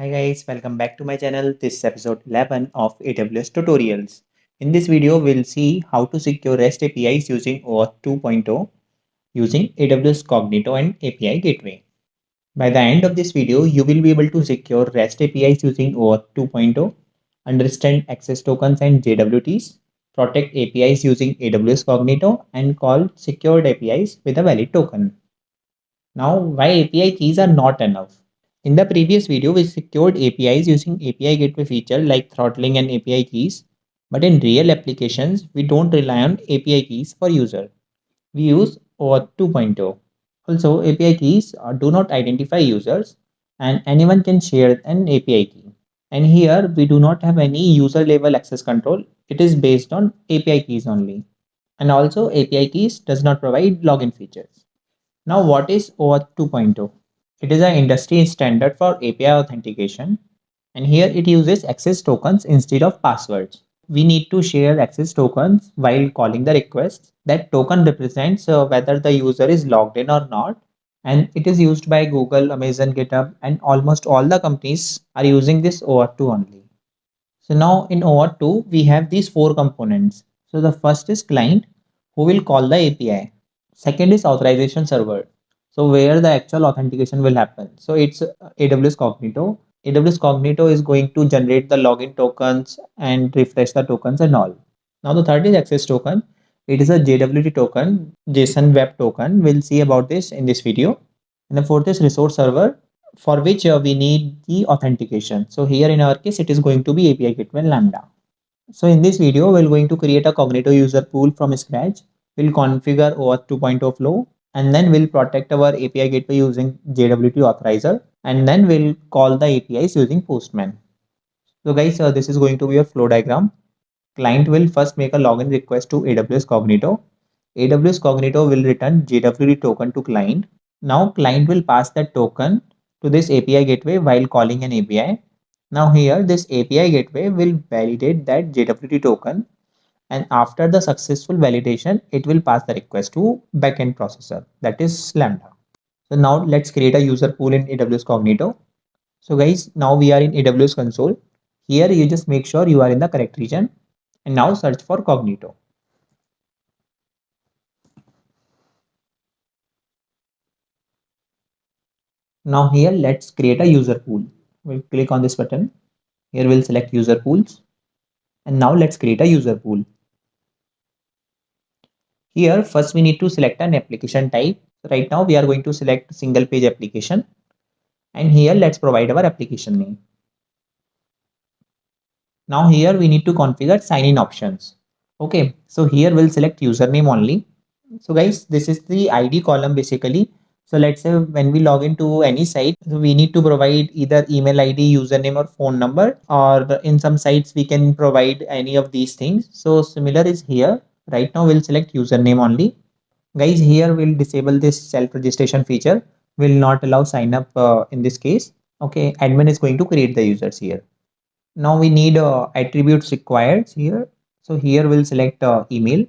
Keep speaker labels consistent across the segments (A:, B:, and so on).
A: Hi guys, welcome back to my channel. This is episode 11 of AWS tutorials. In this video, we'll see how to secure REST APIs using OAuth 2.0 using AWS Cognito and API Gateway. By the end of this video, you will be able to secure REST APIs using OAuth 2.0, understand access tokens and JWTs, protect APIs using AWS Cognito, and call secured APIs with a valid token. Now, why API keys are not enough? In the previous video, we secured APIs using API gateway feature like throttling and API keys. But in real applications, we don't rely on API keys for user. We use OAuth 2.0. Also, API keys do not identify users and anyone can share an API key. And here we do not have any user level access control. It is based on API keys only. And also API keys does not provide login features. Now, what is OAuth 2.0? It is an industry standard for API authentication, and here it uses access tokens instead of passwords. We need to share access tokens while calling the request. That token represents whether the user is logged in or not, and it is used by Google, Amazon, GitHub, and almost all the companies are using this OAuth 2 only. So now in OAuth 2, we have these four components. So the first is client, who will call the API. Second is authorization server. So where the actual authentication will happen. So it's AWS Cognito. AWS Cognito is going to generate the login tokens and refresh the tokens and all. Now the third is access token. It is a JWT token, JSON Web Token. We'll see about this in this video. And the fourth is resource server, for which we need the authentication. So here in our case, it is going to be API Gateway Lambda. So in this video, we're going to create a Cognito user pool from scratch. We'll configure OAuth 2.0 flow, and then we'll protect our API gateway using JWT Authorizer, and then we'll call the APIs using Postman. So guys, this is going to be your flow diagram. Client will first make a login request to AWS Cognito. AWS Cognito will return JWT token to client. Now client will pass that token to this API gateway while calling an API. Now here this API gateway will validate that JWT token, and after the successful validation, it will pass the request to backend processor, that is Lambda. So now let's create a user pool in AWS Cognito. So guys, now we are in AWS console. Here you just make sure you are in the correct region and now search for Cognito. Now here let's create a user pool. We'll click on this button. Here we'll select user pools, and now let's create a user pool. Here first we need to select an application type. Right now we are going to select single page application, and here let's provide our application name. Now here we need to configure sign in options. Okay, so here we'll select username only. So guys, this is the ID column basically. So let's say when we log into any site, so we need to provide either email ID, username or phone number, or in some sites we can provide any of these things. So similar is here. Right now we'll select username only. Guys, here we'll disable this self registration feature. Will not allow sign up in this case. Okay, admin is going to create the users here. Now we need attributes required here. So here we'll select email,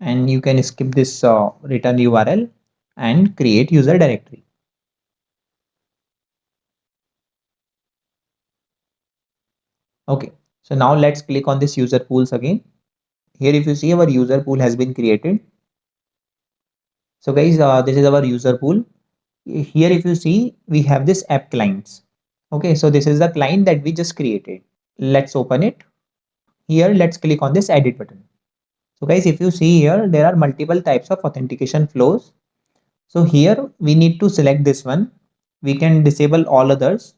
A: and you can skip this return URL and create user directory. Okay, so now let's click on this user pools again. Here if you see, our user pool has been created. So guys, this is our user pool. Here if you see, we have this app clients. Okay, so this is the client that we just created. Let's open it. Here let's click on this edit button. So guys, if you see here, there are multiple types of authentication flows. So here we need to select this one. We can disable all others.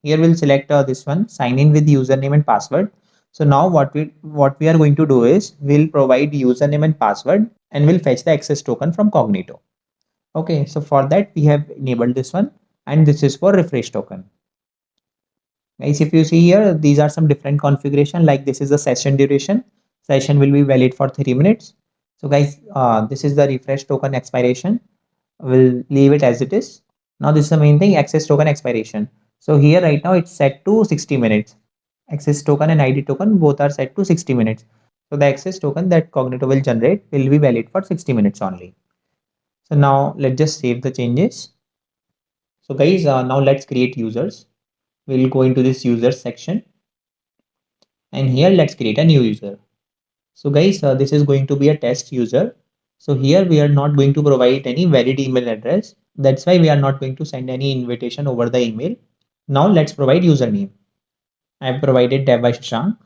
A: Here we'll select this one, sign in with username and password. So now what we are going to do is we'll provide username and password, and we'll fetch the access token from Cognito. Okay, so for that we have enabled this one, and this is for refresh token. Guys, if you see here, these are some different configuration. Like this is the session duration. Session will be valid for 3 minutes. So guys, this is the refresh token expiration. We'll leave it as it is. Now this is the main thing, access token expiration. So here right now it's set to 60 minutes. Access token and ID token both are set to 60 minutes. So the access token that Cognito will generate will be valid for 60 minutes only. So now let's just save the changes. So guys, now let's create users. We'll go into this users section, and here let's create a new user. So guys, this is going to be a test user. So here we are not going to provide any valid email address. That's why we are not going to send any invitation over the email. Now let's provide username. I have provided dev by Shashank.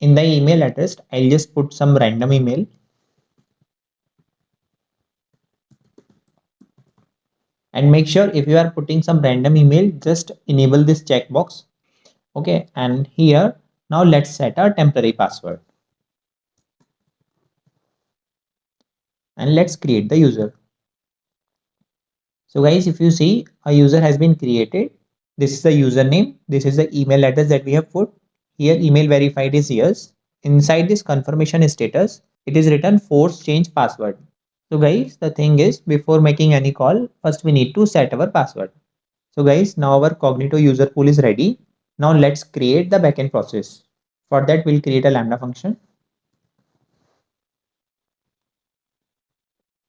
A: In the email address, I'll just put some random email, and make sure if you are putting some random email, just enable this checkbox. Okay, and here now let's set a temporary password, and let's create the user. So guys, if you see, a user has been created. This is the username. This is the email address that we have put. Here email verified is yes. Inside this confirmation status, it is written force change password. So guys, the thing is, before making any call, first we need to set our password. So guys, now our Cognito user pool is ready. Now let's create the backend process. For that, we'll create a Lambda function.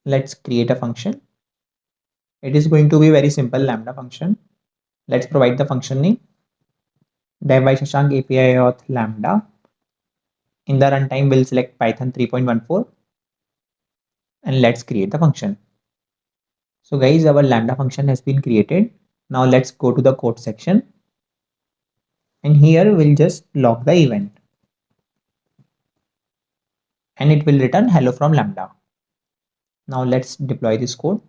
A: Let's create a function. It is going to be very simple Lambda function. Let's provide the function name. Dev by Shashank API auth Lambda. In the runtime, we'll select Python 3.14, and let's create the function. So guys, our Lambda function has been created. Now let's go to the code section, and here we'll just log the event, and it will return hello from Lambda. Now let's deploy this code.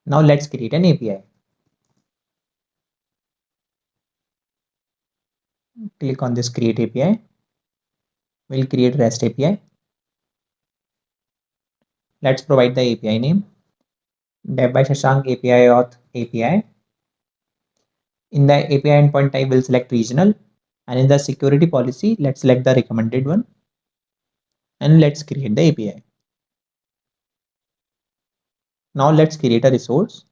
A: Now let's create an API. Click on this create API. We'll create REST API. Let's provide the API name. Dev by Shashank API auth API. In the API endpoint type, we'll select regional. And in the security policy, let's select the recommended one. And let's create the API. Now let's create a resource.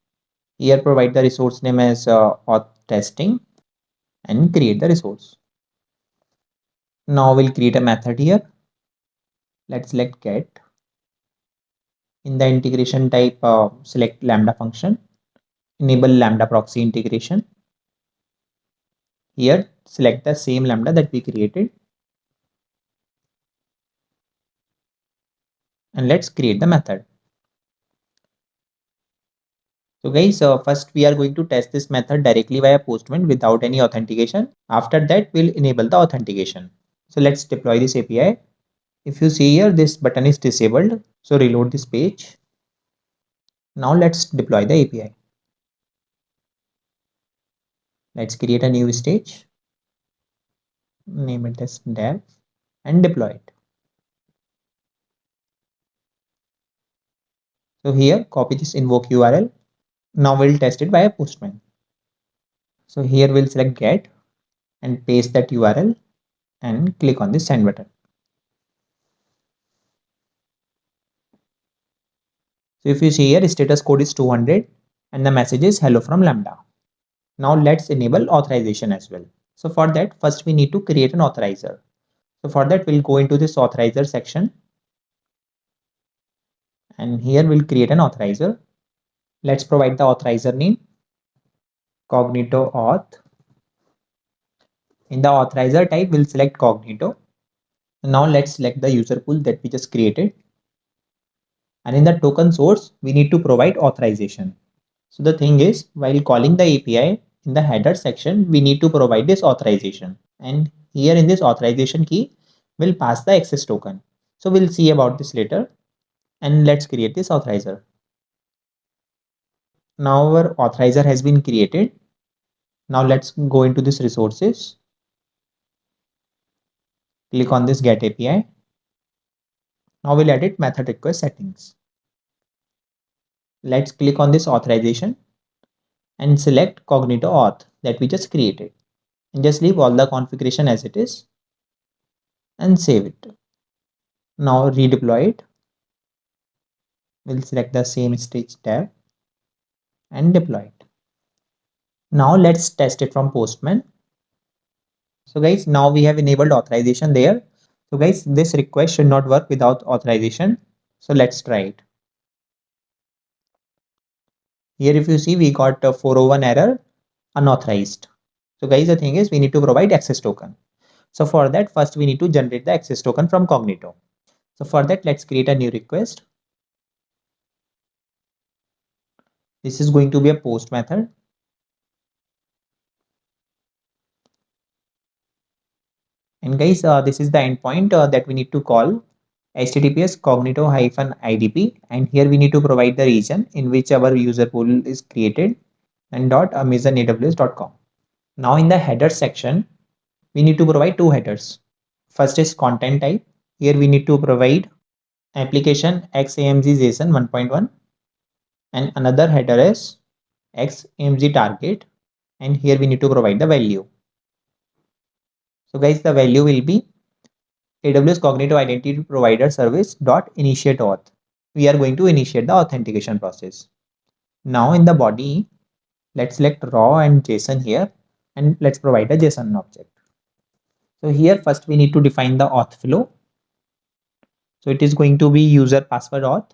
A: Here provide the resource name as auth testing, and create the resource. Now we'll create a method here. Let's select get. In the integration type, select Lambda function. Enable Lambda proxy integration. Here select the same Lambda that we created, and let's create the method. So guys, first we are going to test this method directly via Postman without any authentication. After that, we'll enable the authentication. So let's deploy this API. If you see here, this button is disabled. So reload this page. Now let's deploy the API. Let's create a new stage. Name it as dev and deploy it. So here, copy this invoke URL. Now we'll test it via Postman. So here we'll select get and paste that URL and click on the send button. So if you see here, status code is 200 and the message is hello from Lambda. Now let's enable authorization as well. So for that, first we need to create an authorizer. So for that, we'll go into this authorizer section, and here we'll create an authorizer. Let's provide the authorizer name, Cognito auth. In the authorizer type, we'll select Cognito. Now let's select the user pool that we just created. And in the token source, we need to provide authorization. So the thing is, while calling the API in the header section, we need to provide this authorization. And here in this authorization key, we'll pass the access token. So we'll see about this later. And let's create this authorizer. Now our authorizer has been created. Now let's go into this resources. Click on this get API. Now we'll edit method request settings. Let's click on this authorization and select Cognito auth that we just created. And just leave all the configuration as it is and save it. Now redeploy it. We'll select the same stage tab and deploy it. Now let's test it from Postman. So guys, now we have enabled authorization there. So guys, this request should not work without authorization. So let's try it. Here if you see, we got a 401 error, unauthorized. So guys, the thing is we need to provide access token. So for that, first we need to generate the access token from Cognito. So for that, let's create a new request. This is going to be a post method. And guys, this is the endpoint that we need to call https cognito-idp. And here we need to provide the region in which our user pool is created and .amazonaws.com. Now in the header section, we need to provide two headers. First is content type. Here we need to provide application xamg json 1.1, and another header is xamg target, and here we need to provide the value. So guys, the value will be AWS Cognito Identity Provider Service dot initiate auth. We are going to initiate the authentication process. Now in the body, let's select raw and JSON here, and let's provide a JSON object. So here first we need to define the auth flow. So it is going to be user password auth.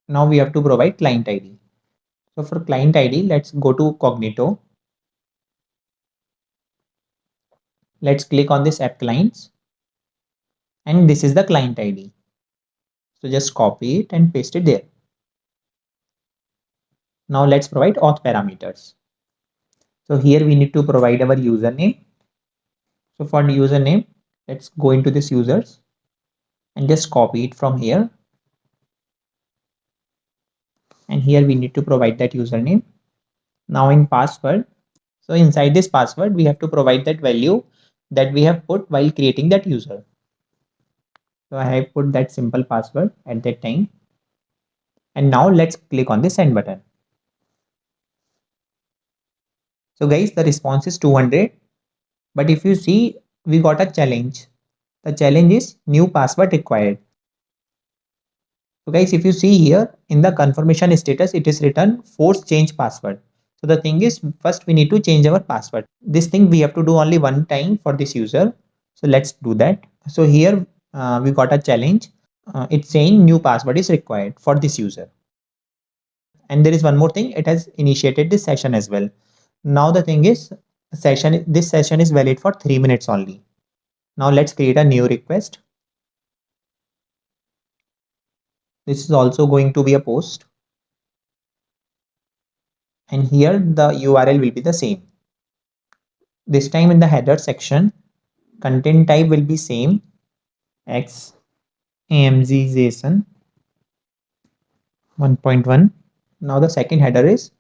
A: Now we have to provide client ID. So for client ID, let's go to Cognito. Let's click on this app clients, and this is the client ID. So just copy it and paste it there. Now let's provide auth parameters. So here we need to provide our username. So for the username, let's go into this users and just copy it from here. And here we need to provide that username. Now in password, so inside this password, we have to provide that value that we have put while creating that user. So I have put that simple password at that time. And now let's click on the send button. So guys, the response is 200. But if you see, we got a challenge. The challenge is new password required. So guys, if you see here in the confirmation status, it is written force change password. So the thing is, first we need to change our password. This thing we have to do only one time for this user. So let's do that. So here we got a challenge. It's saying new password is required for this user. And there is one more thing. It has initiated this session as well. Now the thing is, this session is valid for 3 minutes only. Now let's create a new request. This is also going to be a post. And here the URL will be the same. This time in the header section, content type will be same, xamg json 1.1. Now the second header is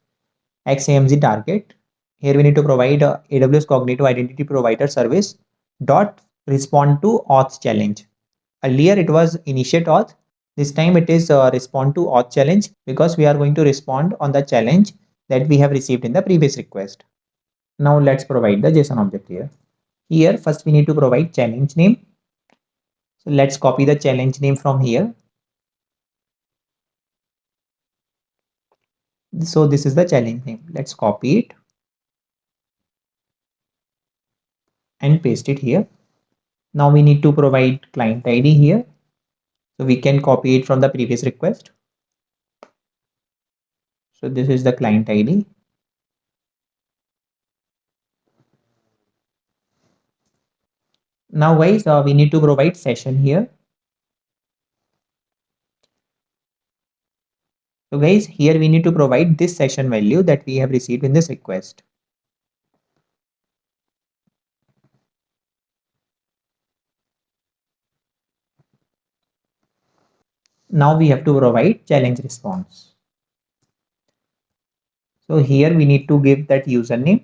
A: xamg target. Here we need to provide AWS Cognito Identity Provider Service dot respond to auth challenge. Earlier it was initiate auth. This time it is respond to auth challenge, because we are going to respond on the challenge that we have received in the previous request. Now let's provide the JSON object here. Here first we need to provide challenge name. So let's copy the challenge name from here. So this is the challenge name. Let's copy it and paste it here. Now we need to provide client ID here. So we can copy it from the previous request. So this is the client ID. Now guys, we need to provide session here. So guys, here we need to provide this session value that we have received in this request. Now we have to provide challenge response. So here we need to give that username,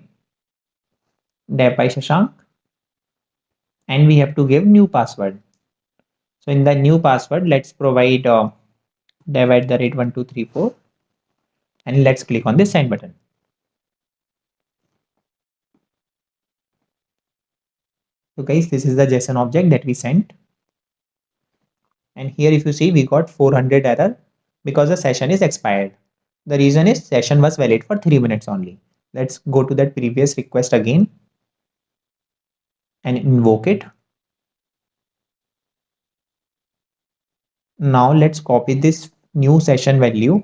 A: dev by Shashank, and we have to give new password. So in the new password, let's provide dev at the rate 1234, and let's click on the send button. So guys, this is the JSON object that we sent. And here if you see, we got 400 error because the session is expired. The reason is session was valid for 3 minutes only. Let's go to that previous request again and invoke it. Now let's copy this new session value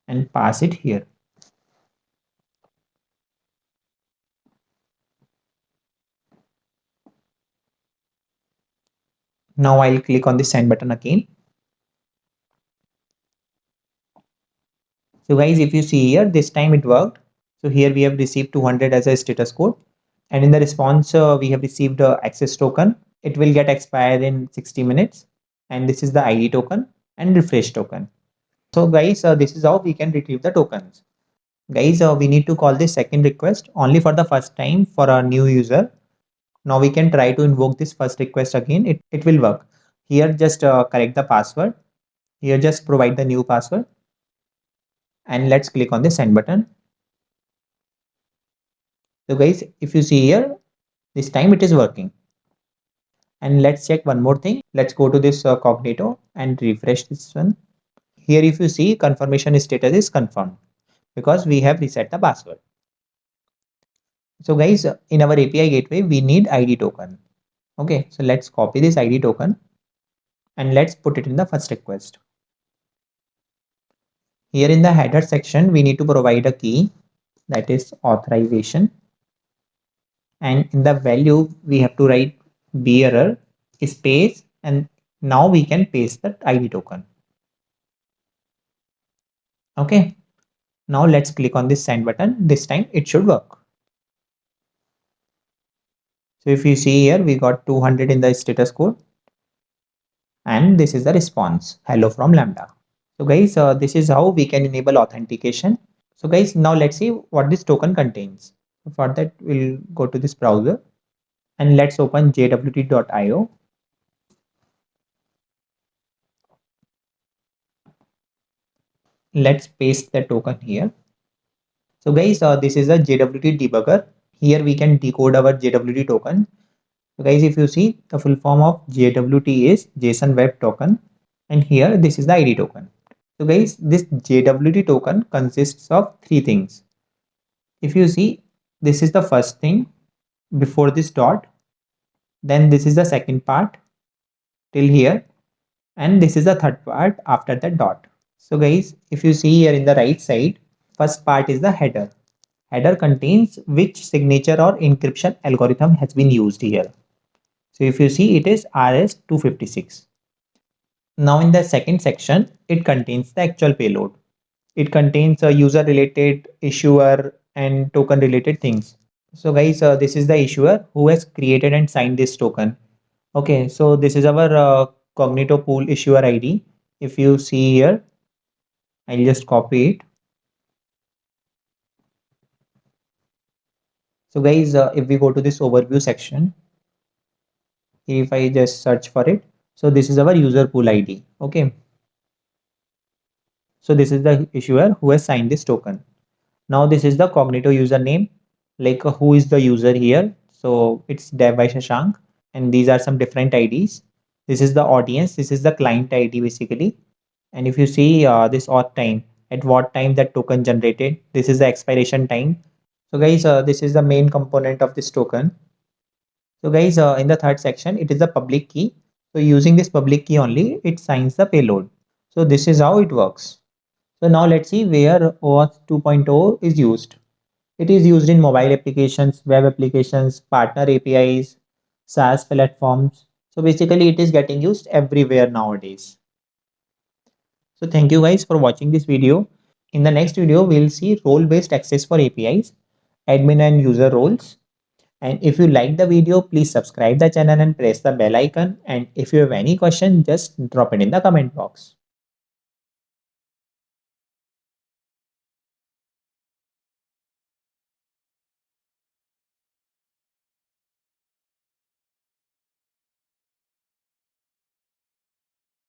A: and pass it here. Now I'll click on the send button again. So guys, if you see here, this time it worked. So here we have received 200 as a status code. And in the response, we have received a access token. It will get expired in 60 minutes. And this is the ID token and refresh token. So guys, this is how we can retrieve the tokens. Guys, we need to call this second request only for the first time for a new user. Now we can try to invoke this first request again. It will work. Here just correct the password. Here just provide the new password. And let's click on the send button. So guys, if you see here, this time it is working. And let's check one more thing. Let's go to this Cognito and refresh this one. Here, if you see, confirmation status is confirmed because we have reset the password. So guys, in our API gateway, we need ID token. Okay, so let's copy this ID token and let's put it in the first request. Here in the header section, we need to provide a key, that is authorization. And in the value, we have to write bearer space, and now we can paste the ID token. Okay, now let's click on this send button. This time it should work. So if you see here, we got 200 in the status code, and this is the response, hello from Lambda. So guys, this is how we can enable authentication. So guys, now let's see what this token contains. For that, we'll go to this browser and let's open jwt.io. Let's paste the token here. So guys, this is a JWT debugger. Here we can decode our JWT token. So guys, if you see, the full form of JWT is JSON Web Token, and here this is the ID token. So guys, this JWT token consists of three things. If you see, this is the first thing before this dot, then this is the second part till here, and this is the third part after that dot. So guys, if you see here in the right side, first part is the header. Header contains which signature or encryption algorithm has been used here. So if you see, it is RS-256. Now in the second section, it contains the actual payload. It contains a user related, issuer and token related things. So guys, this is the issuer who has created and signed this token. Okay, so this is our Cognito pool issuer ID. If you see here, I'll just copy it. So guys, if we go to this overview section, if I just search for it, so this is our user pool ID. Okay, so this is the issuer who has signed this token. Now this is the Cognito username, like who is the user here. So it's dev by Shashank, and these are some different IDs. This is the audience. This is the client ID basically. And if you see this auth time, at what time that token generated, this is the expiration time. So guys, this is the main component of this token. So guys, in the third section, it is the public key. So using this public key only, it signs the payload. So this is how it works. So now let's see where OAuth 2.0 is used. It is used in mobile applications, web applications, partner APIs, SaaS platforms. So basically it is getting used everywhere nowadays. So thank you guys for watching this video. In the next video, we'll see role-based access for APIs, admin and user roles. And if you like the video, please subscribe the channel and press the bell icon. And if you have any question, just drop it in the comment box.